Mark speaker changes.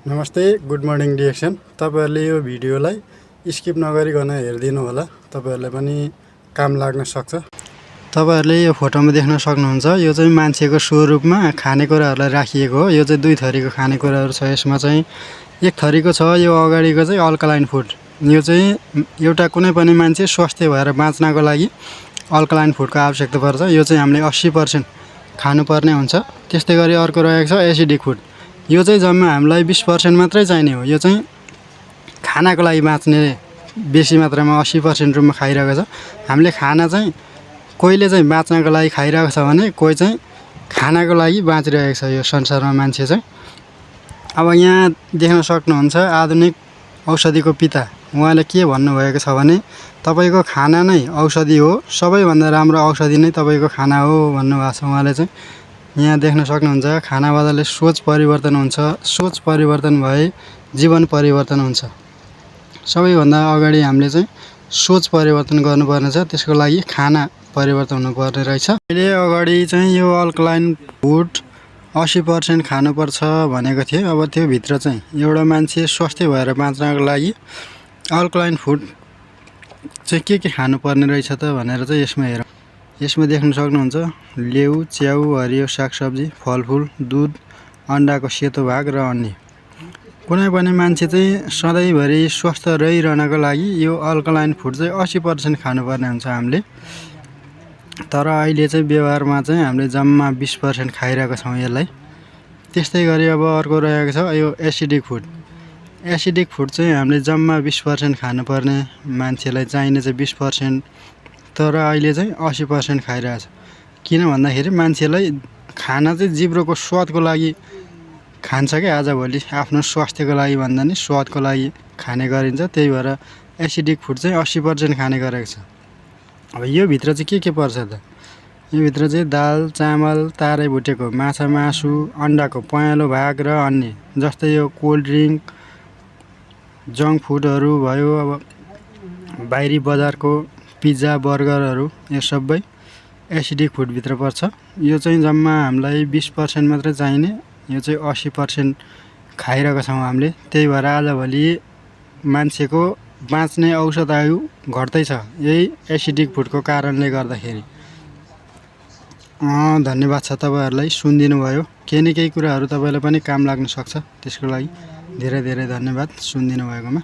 Speaker 1: नमस्ते, good morning DXN. तपाईहरुले यो भिडियोलाई स्किप नगरिकन हेरिदिनु होला। तपाईहरुलाई पनि काम लाग्न सक्छ। तपाईहरुले यो फोटोमा देख्न सक्नुहुन्छ, यो चाहिँ मान्छेको स्वरूपमा खानेकुराहरुलाई राखिएको हो। यो चाहिँ दुई थरीको खानेकुराहरु छ। यसमा चाहिँ एक थरीको छ, यो अगाडिको चाहिँ अल्कलाइन फुड। यो चाहिँ एउटा कुनै पनि मान्छे स्वस्थ भएर बाँच्नको लागि अल्कलाइन फुडको आवश्यकता पर्छ। यो चाहिँ हामीले 80% खानुपर्ने हुन्छ। त्यस्तै गरी अर्को रहेको छ एसिडिक फुड। यो चाहिँ जम्मा हामीलाई 20% मात्रै चाहिने हो। यो चाहिँ खानाको लागि बाँच्ने बेसी मात्रामा 80% रूपमा खाइरहेको छ। हामीले खाना चाहिँ कोहीले चाहिँ बाँच्नको लागि खाइरहेको छ भने कोही चाहिँ खानाको लागि बाँचिरहेको छ यो संसारमा मान्छे चाहिँ। अब यहाँ देख्न सक्नुहुन्छ आधुनिक औषधिको पिता। उहाँले के भन्नुभएको छ भने तपाईको खाना नै औषधि हो, सबैभन्दा राम्रो औषधि नै तपाईको खाना हो भन्नुभएको छ उहाँले चाहिँ। यहाँ देख्न सक्नुहुन्छ खाना बदलले सोच परिवर्तन हुन्छ, सोच परिवर्तन भए जीवन परिवर्तन हुन्छ। सबैभन्दा अगाडि हामीले चाहिँ सोच परिवर्तन गर्नुपर्ने छ, त्यसको लागि खाना परिवर्तन हुनुपर्ने रहेछ। अहिले अगाडि चाहिँ यो अल्कलाइन फुड 80% खानुपर्छ भनेको थिए। अब त्यो भित्र चाहिँ एउटा मान्छे स्वस्थ भएर बाँच्नको लागि अल्कलाइन फुड चाहिँ के खानुपर्ने रहेछ त भनेर चाहिँ यसमा हेरौँ। यसमा देख्न सक्नुहुन्छ लेउ, च्याउ, हरियो सागसब्जी, फलफुल, दूध, अन्डाको सेतो भाग र अन्य। कुनै पनि मान्छे चाहिँ सधैँभरि स्वस्थ रहिरहनको लागि यो अल्कलाइन फुड चाहिँ 80% खानुपर्ने हुन्छ हामीले। तर अहिले चाहिँ व्यवहारमा चाहिँ हामीले जम्मा 20% खाइरहेको छौँ यसलाई। त्यस्तै गरी अब अर्को रहेको छ यो एसिडिक फुड। एसिडिक फुड चाहिँ हामीले जम्मा 20% खानुपर्ने, मान्छेलाई चाहिने चाहिँ 20%, तर अहिले चाहिँ 80% खाइरहेछ। किन भन्दाखेरि मान्छेलाई खाना चाहिँ जिब्रोको स्वादको लागि खान्छ क्या, आजभोलि आफ्नो स्वास्थ्यको लागि भन्दा नि स्वादको लागि खाने गरिन्छ। त्यही भएर एसिडिक फुड चाहिँ 80% खाने गरेको छ। अब यो भित्र चाहिँ के पर्छ त? यो भित्र चाहिँ दाल, चामल, तारै भुटेको, माछा मासु, अन्डाको पहेँलो भाग र अन्य, जस्तै यो कोल्ड ड्रिङ्क, जङ्क फुडहरू भयो, अब बाहिरी बजारको पिज्जा, बर्गरहरू, यो सबै एसिडिक फुडभित्र पर्छ। यो चाहिँ जम्मा हामीलाई 20% मात्रै चाहिने, यो चाहिँ 80% खाइरहेको छौँ हामीले। त्यही भएर आजभोलि मान्छेको बाँच्ने औषध आयु घट्दैछ यही एसिडिक फुडको कारणले गर्दाखेरि। धन्यवाद छ तपाईहरुलाई सुनिदिनु भयो। केही न केही कुराहरू तपाईलाई पनि काम लाग्न सक्छ, त्यसको लागि धेरै धेरै धन्यवाद सुनिदिनु भएकोमा।